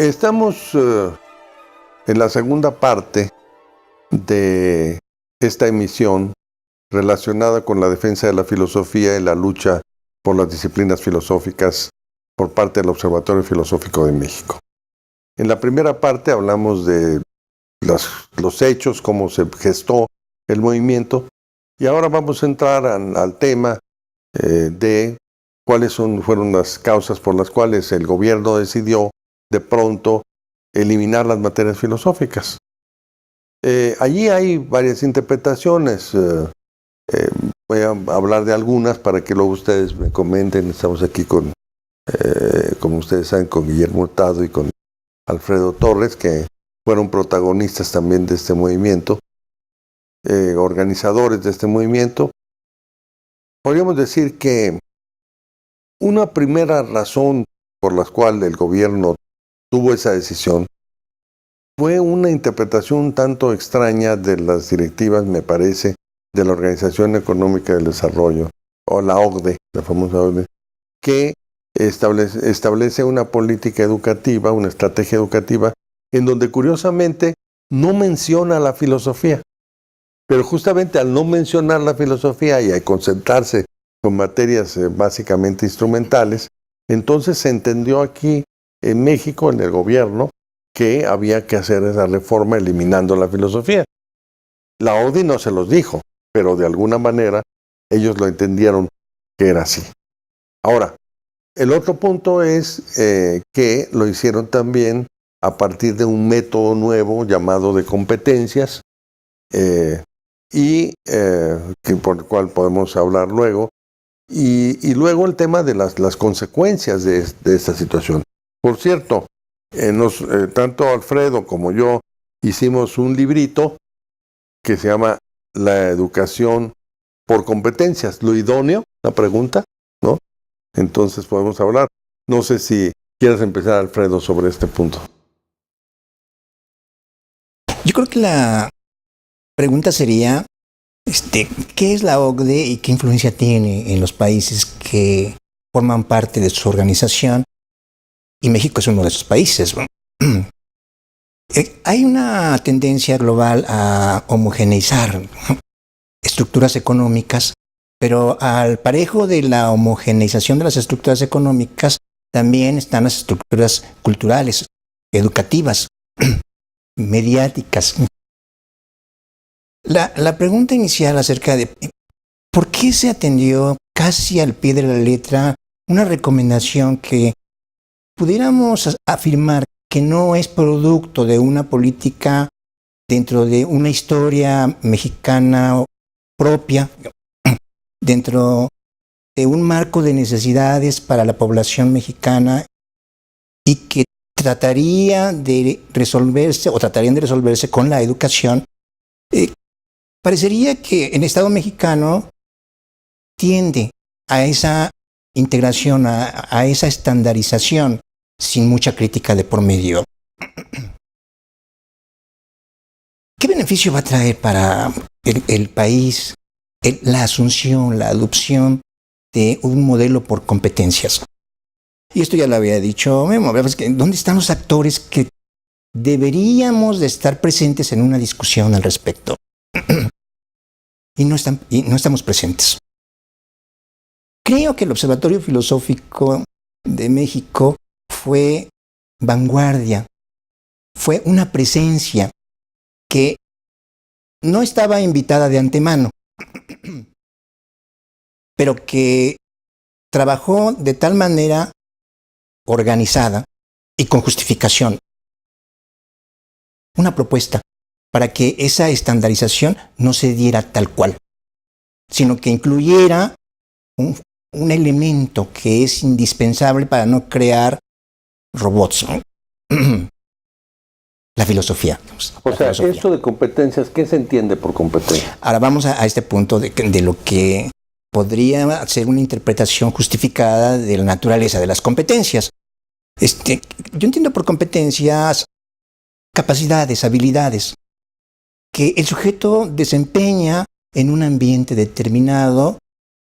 Estamos en la segunda parte de esta emisión relacionada con la defensa de la filosofía y la lucha por las disciplinas filosóficas por parte del Observatorio Filosófico de México. En la primera parte hablamos de los hechos, cómo se gestó el movimiento, y ahora vamos a entrar al tema de cuáles fueron las causas por las cuales el gobierno decidió de pronto eliminar las materias filosóficas. Allí hay varias interpretaciones. Voy a hablar de algunas para que luego ustedes me comenten. Estamos aquí como ustedes saben, con Guillermo Hurtado y con Alfredo Torres, que fueron protagonistas también de este movimiento, organizadores de este movimiento. Podríamos decir que una primera razón por la cual el gobierno tuvo esa decisión fue una interpretación un tanto extraña de las directivas, me parece, de la Organización Económica del Desarrollo, o la OCDE, la famosa OCDE, que establece una política educativa, una estrategia educativa, en donde curiosamente no menciona la filosofía. Pero justamente al no mencionar la filosofía y al concentrarse con materias básicamente instrumentales, entonces se entendió aquí en México, en el gobierno, que había que hacer esa reforma eliminando la filosofía. La OCDE no se los dijo, pero de alguna manera ellos lo entendieron que era así. Ahora, el otro punto es que lo hicieron también a partir de un método nuevo llamado de competencias, por el cual podemos hablar luego, y luego el tema de las consecuencias de esta situación. Por cierto, tanto Alfredo como yo hicimos un librito que se llama La educación por competencias. ¿Lo idóneo? La pregunta, ¿no? Entonces podemos hablar. No sé si quieres empezar, Alfredo, sobre este punto. Yo creo que la pregunta sería, ¿qué es la OCDE y qué influencia tiene en los países que forman parte de su organización? Y México es uno de esos países. Hay una tendencia global a homogeneizar estructuras económicas, pero al parejo de la homogeneización de las estructuras económicas también están las estructuras culturales, educativas, mediáticas. La pregunta inicial acerca de ¿por qué se atendió casi al pie de la letra una recomendación que pudiéramos afirmar que no es producto de una política dentro de una historia mexicana propia, dentro de un marco de necesidades para la población mexicana y que tratarían de resolverse con la educación? Parecería que el Estado mexicano tiende a esa integración, a esa estandarización, sin mucha crítica de por medio. ¿Qué beneficio va a traer para el país la asunción, la adopción de un modelo por competencias? Y esto ya lo había dicho Memo. ¿Dónde están los actores que deberíamos de estar presentes en una discusión al respecto? y no estamos presentes. Creo que el Observatorio Filosófico de México fue vanguardia, fue una presencia que no estaba invitada de antemano, pero que trabajó de tal manera organizada y con justificación una propuesta para que esa estandarización no se diera tal cual, sino que incluyera un elemento que es indispensable para no crear robots, ¿no? La filosofía. O sea, esto de competencias, ¿qué se entiende por competencia? Ahora vamos a este punto de lo que podría ser una interpretación justificada de la naturaleza de las competencias. Yo entiendo por competencias capacidades, habilidades que el sujeto desempeña en un ambiente determinado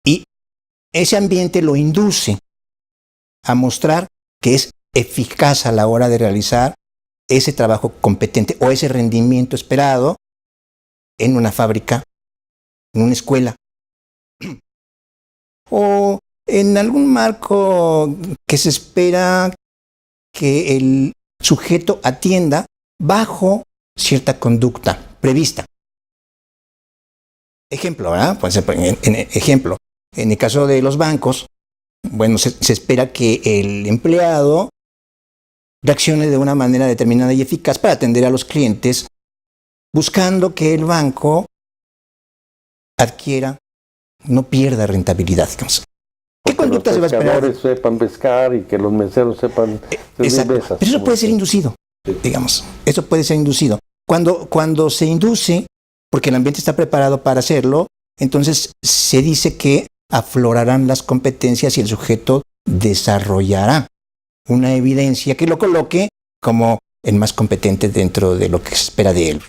y ese ambiente lo induce a mostrar que es eficaz a la hora de realizar ese trabajo competente o ese rendimiento esperado en una fábrica, en una escuela o en algún marco que se espera que el sujeto atienda bajo cierta conducta prevista. Ejemplo, ¿verdad? Pues, ejemplo, en el caso de los bancos, bueno, se espera que el empleado reaccione de una manera determinada y eficaz para atender a los clientes, buscando que el banco adquiera, no pierda rentabilidad. ¿Qué conducta se va a esperar? Que los pescadores sepan pescar y que los meseros sepan servir mesas. Pero eso puede ser inducido, digamos. Eso puede ser inducido. Cuando se induce, porque el ambiente está preparado para hacerlo, entonces se dice que aflorarán las competencias y el sujeto desarrollará una evidencia que lo coloque como el más competente dentro de lo que se espera de él.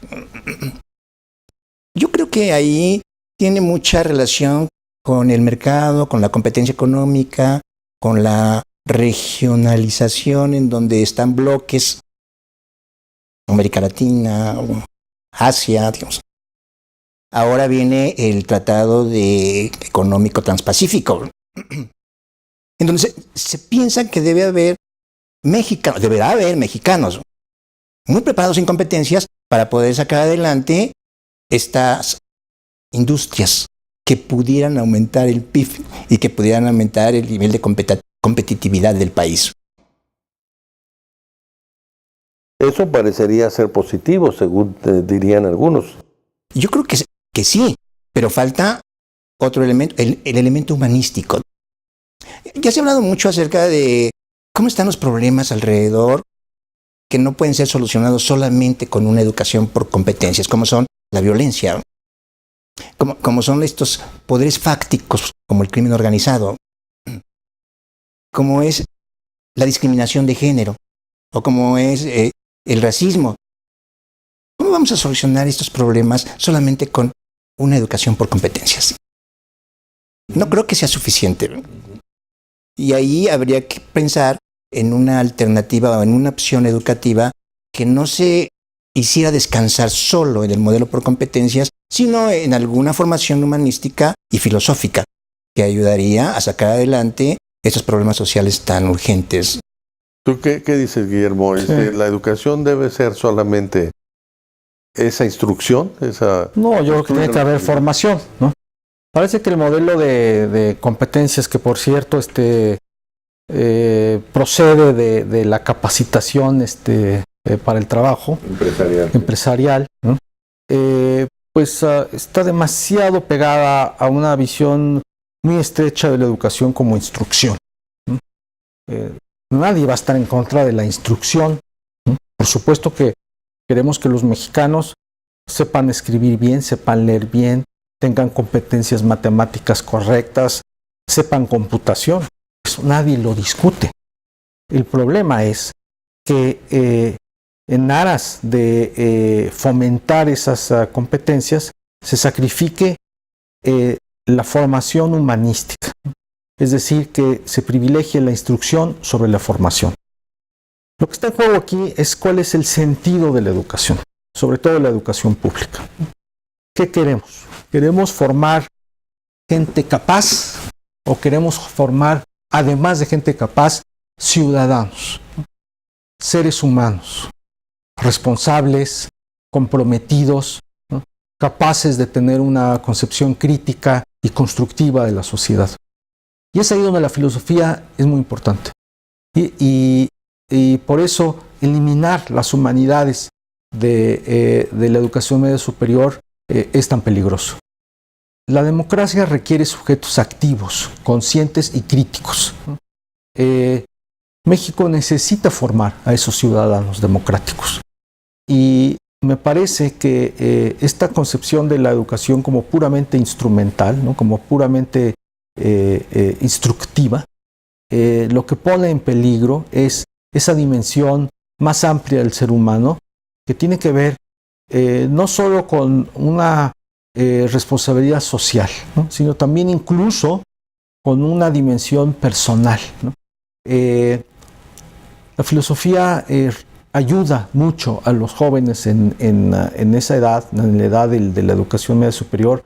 Yo creo que ahí tiene mucha relación con el mercado, con la competencia económica, con la regionalización en donde están bloques, América Latina, Asia, digamos. Ahora viene el Tratado Económico Transpacífico, en donde se piensa que deberá haber mexicanos muy preparados en competencias para poder sacar adelante estas industrias que pudieran aumentar el PIB y que pudieran aumentar el nivel de competitividad del país. Eso parecería ser positivo, según dirían algunos. Yo creo que sí, pero falta otro elemento, el elemento humanístico. Ya se ha hablado mucho acerca de cómo están los problemas alrededor que no pueden ser solucionados solamente con una educación por competencias, como son la violencia, como son estos poderes fácticos, como el crimen organizado, como es la discriminación de género, o como es el racismo. ¿Cómo vamos a solucionar estos problemas solamente con una educación por competencias? No creo que sea suficiente. Y ahí habría que pensar en una alternativa o en una opción educativa que no se hiciera descansar solo en el modelo por competencias, sino en alguna formación humanística y filosófica que ayudaría a sacar adelante estos problemas sociales tan urgentes. ¿Tú qué dices, Guillermo? Sí. ¿La educación debe ser solamente esa instrucción? No, yo creo que tiene que haber formación, ¿no? Parece que el modelo de competencias, que por cierto procede de la capacitación para el trabajo empresarial, ¿no? Pues está demasiado pegada a una visión muy estrecha de la educación como instrucción, ¿no? Nadie va a estar en contra de la instrucción, ¿no? Por supuesto que queremos que los mexicanos sepan escribir bien, sepan leer bien, tengan competencias matemáticas correctas, sepan computación. Eso nadie lo discute. El problema es que en aras de fomentar esas competencias se sacrifique la formación humanística. Es decir, que se privilegie la instrucción sobre la formación. Lo que está en juego aquí es cuál es el sentido de la educación, sobre todo la educación pública. ¿Qué queremos? ¿Queremos formar gente capaz o queremos formar, además de gente capaz, ciudadanos, seres humanos, responsables, comprometidos, ¿no? Capaces de tener una concepción crítica y constructiva de la sociedad? Y es ahí donde la filosofía es muy importante. Y por eso eliminar las humanidades de la educación media superior es tan peligroso. La democracia requiere sujetos activos, conscientes y críticos. México necesita formar a esos ciudadanos democráticos. Y me parece que esta concepción de la educación como puramente instrumental, ¿no? Como puramente instructiva, lo que pone en peligro es esa dimensión más amplia del ser humano que tiene que ver no solo con una responsabilidad social, ¿no? Sino también incluso con una dimensión personal, ¿no? La filosofía ayuda mucho a los jóvenes en esa edad, en la edad de la educación media superior,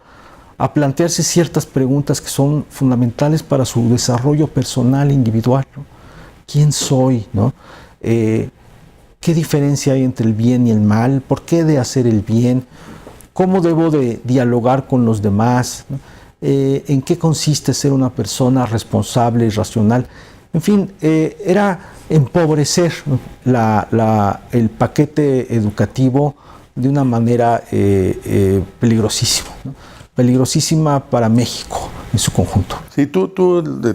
a plantearse ciertas preguntas que son fundamentales para su desarrollo personal, individual, ¿no? ¿Quién soy? ¿No? ¿Qué diferencia hay entre el bien y el mal? ¿Por qué he de hacer el bien? ¿Cómo debo de dialogar con los demás? ¿No? ¿En qué consiste ser una persona responsable y racional? En fin, era empobrecer, ¿no?, el paquete educativo de una manera peligrosísima, ¿no? Peligrosísima para México en su conjunto. Sí, tú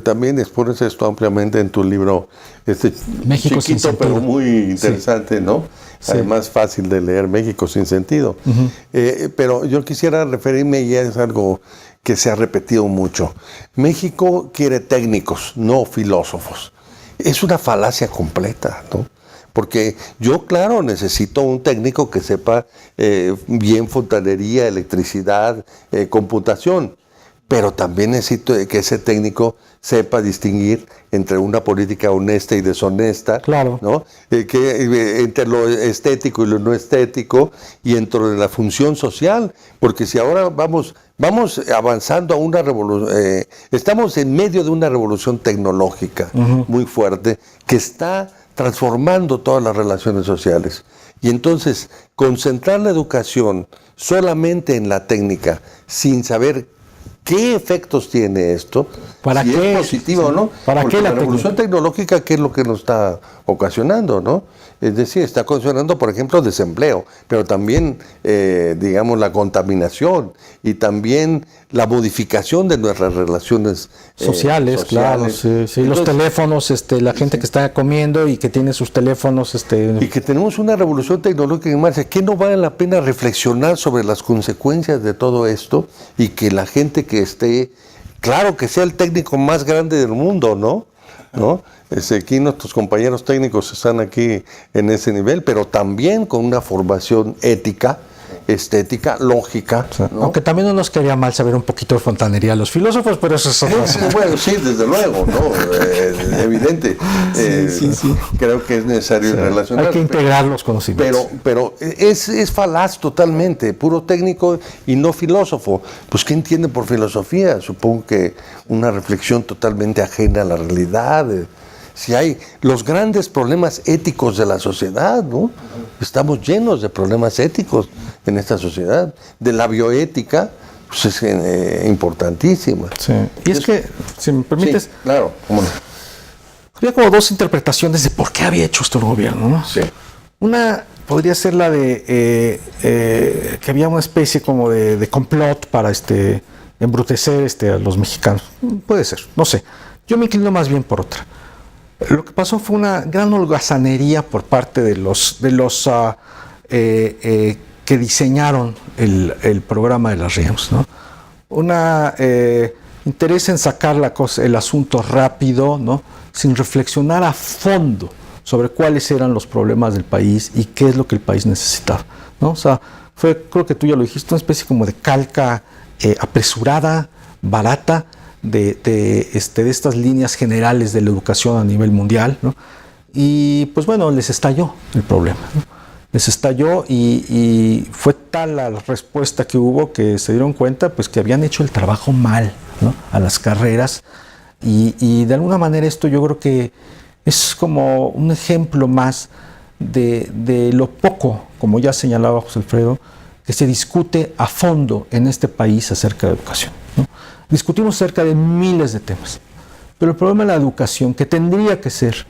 también expones esto ampliamente en tu libro, México chiquito sin sentido, pero muy interesante, sí, ¿no? Sí. Además fácil de leer, México sin sentido. Pero yo quisiera referirme, y es algo que se ha repetido mucho. México quiere técnicos, no filósofos. Es una falacia completa, ¿no? Porque yo, claro, necesito un técnico que sepa bien fontanería, electricidad, computación, pero también necesito que ese técnico sepa distinguir entre una política honesta y deshonesta, claro, ¿no? Entre lo estético y lo no estético, y entre la función social, porque si ahora vamos avanzando a una revolución, estamos en medio de una revolución tecnológica muy fuerte que está transformando todas las relaciones sociales. Y entonces, concentrar la educación solamente en la técnica, sin saber qué efectos tiene esto, ¿para si qué? Es positivo o no, ¿Para porque qué la revolución tecnológica, ¿qué es lo que nos está ocasionando, no? Es decir, está ocasionando, por ejemplo, desempleo, pero también, digamos, la contaminación y también la modificación de nuestras relaciones sociales, claro, sí. Entonces, los teléfonos, la gente que está comiendo y que tiene sus teléfonos, y que tenemos una revolución tecnológica en marcha. ¿Qué no vale la pena reflexionar sobre las consecuencias de todo esto y que la gente que esté, claro, que sea el técnico más grande del mundo, ¿no? Aquí nuestros compañeros técnicos están aquí en ese nivel, pero también con una formación ética, estética, lógica, ¿no? Aunque también no nos quería mal saber un poquito de fontanería a los filósofos, pero eso es otra cosa. Bueno, sí, desde luego, ¿no? Evidente. Sí. Creo que es necesario relacionar. Hay que integrar los conocimientos. Pero es falaz totalmente, puro técnico y no filósofo. Pues, ¿qué entiende por filosofía? Supongo que una reflexión totalmente ajena a la realidad. Si hay los grandes problemas éticos de la sociedad, ¿no? Estamos llenos de problemas éticos en esta sociedad. De la bioética, pues es importantísima. Sí. Y es que, si me permites, sí, claro, ¿cómo no? Había como dos interpretaciones de por qué había hecho esto el gobierno, ¿no? Sí. Una podría ser la de que había una especie como de complot para embrutecer a los mexicanos. Puede ser, no sé. Yo me inclino más bien por otra. Lo que pasó fue una gran holgazanería por parte de los que diseñaron el programa de las RIEMs, ¿no? Interés en sacar el asunto rápido, ¿no? Sin reflexionar a fondo sobre cuáles eran los problemas del país y qué es lo que el país necesitaba, ¿no? O sea, creo que tú ya lo dijiste, una especie como de calca apresurada, barata, de estas líneas generales de la educación a nivel mundial, ¿no? Y pues bueno, les estalló el problema, ¿no? Les estalló y fue tal la respuesta que hubo que se dieron cuenta pues que habían hecho el trabajo mal, ¿no? A las carreras y de alguna manera esto yo creo que es como un ejemplo más de lo poco, como ya señalaba José Alfredo, que se discute a fondo en este país acerca de educación, ¿no? Discutimos acerca de miles de temas, pero el problema de la educación, que tendría que ser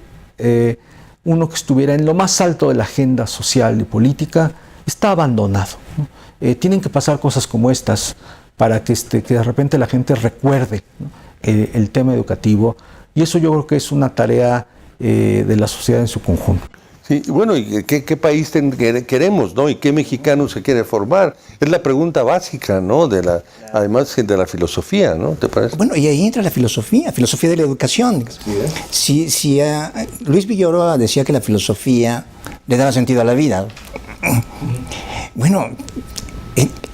uno que estuviera en lo más alto de la agenda social y política, está abandonado, ¿no? Tienen que pasar cosas como estas para que de repente la gente recuerde, ¿no? El tema educativo, y eso yo creo que es una tarea de la sociedad en su conjunto. Sí, bueno, ¿y qué país queremos, no? ¿Y qué mexicano se quiere formar? Es la pregunta básica, ¿no? Además de la filosofía, ¿no? ¿Te parece? Bueno, y ahí entra la filosofía de la educación. Sí, Luis Villoro decía que la filosofía le daba sentido a la vida. Bueno,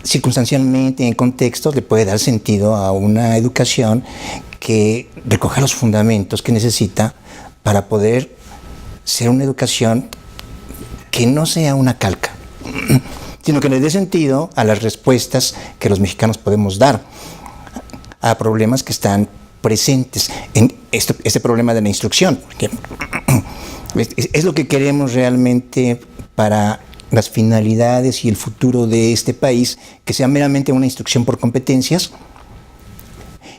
circunstancialmente, en contextos, le puede dar sentido a una educación que recoja los fundamentos que necesita para poder sea una educación que no sea una calca, sino que le dé sentido a las respuestas que los mexicanos podemos dar a problemas que están presentes en este problema de la instrucción. Es lo que queremos realmente para las finalidades y el futuro de este país, que sea meramente una instrucción por competencias.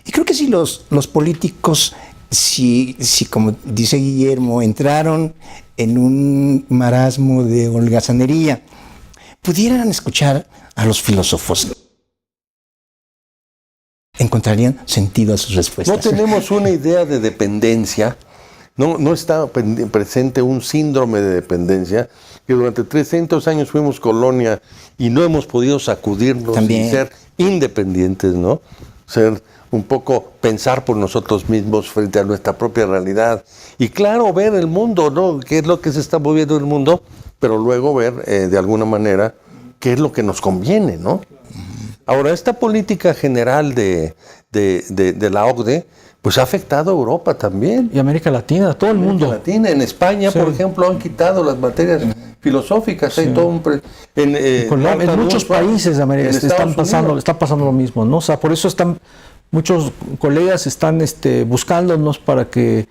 Y creo que si los políticos, si como dice Guillermo, entraron en un marasmo de holgazanería, pudieran escuchar a los filósofos, encontrarían sentido a sus respuestas. No tenemos una idea de dependencia, no está presente un síndrome de dependencia, que durante 300 años fuimos colonia y no hemos podido sacudirnos y ser independientes, ¿no? Ser un poco, pensar por nosotros mismos frente a nuestra propia realidad. Y claro, ver el mundo, ¿no? ¿Qué es lo que se está moviendo en el mundo? Pero luego ver, de alguna manera, qué es lo que nos conviene, ¿no? Ahora, esta política general de la OCDE, pues ha afectado a Europa también. Y América Latina, todo el mundo. Latina. En España, sí, por ejemplo, han quitado las materias filosóficas. Sí. Hay todo en muchos países de América está pasando lo mismo, ¿no? O sea, por eso muchos colegas están buscándonos para que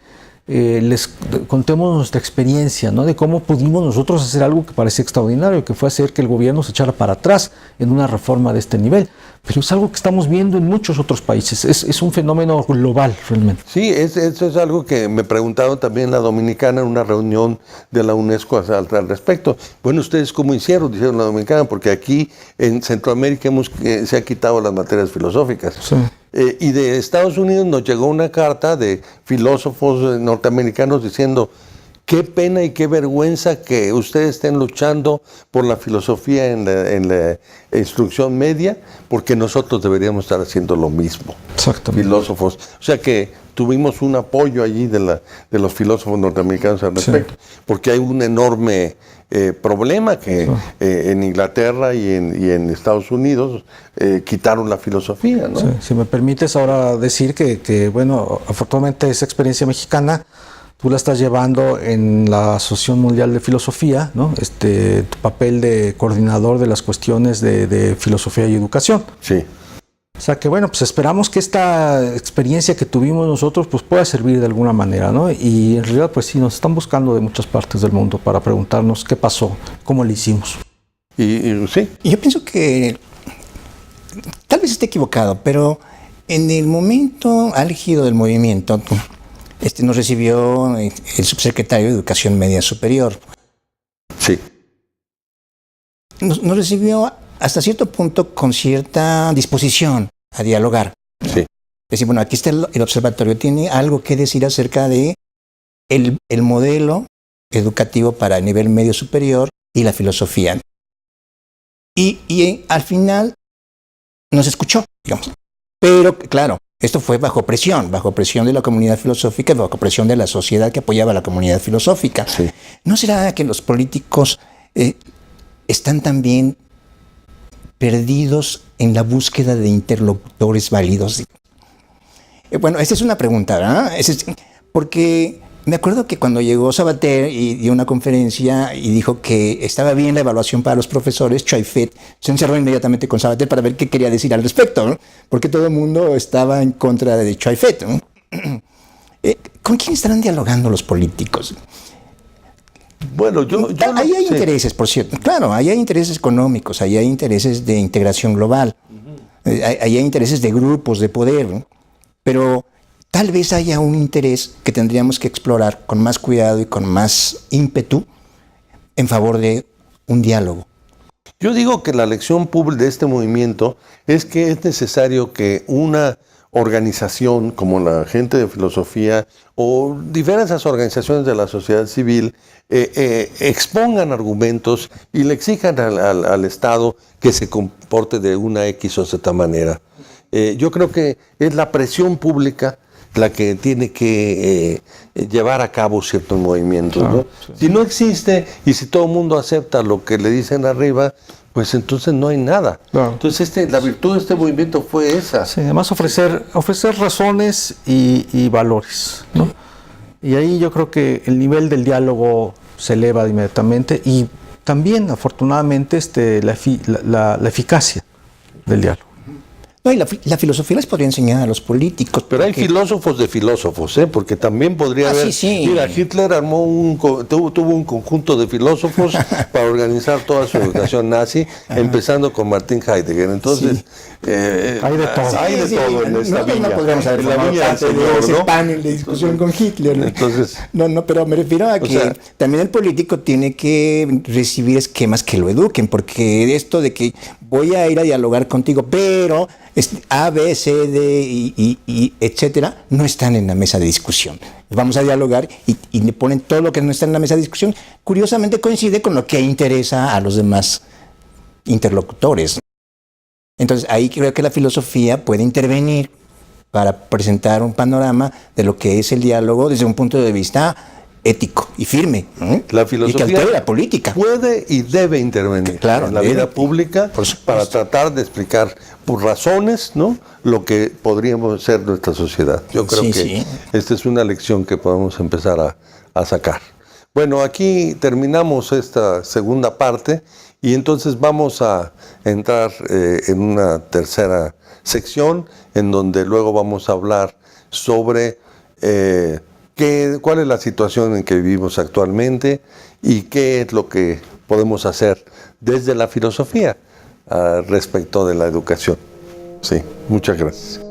les contemos nuestra experiencia, ¿no? De cómo pudimos nosotros hacer algo que parece extraordinario, que fue hacer que el gobierno se echara para atrás en una reforma de este nivel. Pero es algo que estamos viendo en muchos otros países. Es un fenómeno global, realmente. Sí, eso es algo que me preguntaron también la Dominicana en una reunión de la UNESCO al respecto. Bueno, ¿ustedes cómo hicieron? Dijeron la Dominicana, porque aquí en Centroamérica se ha quitado las materias filosóficas. Sí. Y de Estados Unidos nos llegó una carta de filósofos norteamericanos diciendo: qué pena y qué vergüenza que ustedes estén luchando por la filosofía en la instrucción media, porque nosotros deberíamos estar haciendo lo mismo. Exactamente. Filósofos. O sea que tuvimos un apoyo allí de los filósofos norteamericanos al respecto, sí, porque hay un enorme problema que sí, en Inglaterra y en Estados Unidos quitaron la filosofía, ¿no? Sí, si me permites ahora decir que bueno, afortunadamente esa experiencia mexicana tú la estás llevando en la Asociación Mundial de Filosofía, ¿no? Tu papel de coordinador de las cuestiones de filosofía y educación. Sí. O sea que bueno, pues esperamos que esta experiencia que tuvimos nosotros pues pueda servir de alguna manera, ¿no? Y en realidad pues sí, nos están buscando de muchas partes del mundo para preguntarnos qué pasó, cómo lo hicimos. Sí. Yo pienso que tal vez esté equivocado, pero en el momento álgido del movimiento nos recibió el subsecretario de Educación Media Superior. Sí. Nos recibió hasta cierto punto con cierta disposición a dialogar. Sí. Es decir, bueno, aquí está el observatorio, tiene algo que decir acerca de el modelo educativo para el nivel medio superior y la filosofía. Y al final nos escuchó, digamos. Pero, claro, esto fue bajo presión de la comunidad filosófica, bajo presión de la sociedad que apoyaba a la comunidad filosófica. Sí. ¿No será que los políticos están también perdidos en la búsqueda de interlocutores válidos? Bueno, esta es una pregunta, ¿verdad? Porque me acuerdo que cuando llegó Sabater y dio una conferencia y dijo que estaba bien la evaluación para los profesores, Choyfet se encerró inmediatamente con Sabater para ver qué quería decir al respecto, ¿no? Porque todo el mundo estaba en contra de Choyfet, ¿no? ¿Con quién estarán dialogando los políticos? Bueno, ahí hay intereses, por cierto. Claro, ahí hay intereses económicos, ahí hay intereses de integración global, ahí hay intereses de grupos de poder, ¿no? Pero tal vez haya un interés que tendríamos que explorar con más cuidado y con más ímpetu en favor de un diálogo. Yo digo que la lección pública de este movimiento es que es necesario que una organización como la gente de filosofía o diversas organizaciones de la sociedad civil expongan argumentos y le exijan al Estado que se comporte de una X o Z manera. Yo creo que es la presión pública la que tiene que llevar a cabo ciertos movimientos, ¿no? Sí. Si no existe y si todo el mundo acepta lo que le dicen arriba, pues entonces no hay nada. Claro. Entonces la virtud de este movimiento fue esa. Sí, además ofrecer razones y valores, ¿no? Y ahí yo creo que el nivel del diálogo se eleva inmediatamente y también, afortunadamente, la eficacia del diálogo. No, y la filosofía les podría enseñar a los políticos. Pero hay filósofos de filósofos, porque también podría haber... Sí. Mira, Hitler tuvo un conjunto de filósofos para organizar toda su educación nazi, empezando con Martin Heidegger. Entonces, hay de todo. Hay de todo en esta viña. No podríamos haber formado parte de ese panel de discusión con Hitler. Entonces, no, pero me refiero a que también el político tiene que recibir esquemas que lo eduquen, porque esto de que voy a ir a dialogar contigo, pero A, B, C, D y etcétera, no están en la mesa de discusión. Vamos a dialogar y le ponen todo lo que no está en la mesa de discusión. Curiosamente coincide con lo que interesa a los demás interlocutores. Entonces ahí creo que la filosofía puede intervenir para presentar un panorama de lo que es el diálogo desde un punto de vista ético y firme. La filosofía y que altere la política. Puede y debe intervenir en la vida pública para tratar de explicar por razones, ¿no?, lo que podríamos ser nuestra sociedad. Yo creo que esta es una lección que podemos empezar a sacar. Bueno, aquí terminamos esta segunda parte y entonces vamos a entrar en una tercera sección en donde luego vamos a hablar sobre cuál es la situación en que vivimos actualmente y qué es lo que podemos hacer desde la filosofía respecto de la educación. Sí, muchas gracias.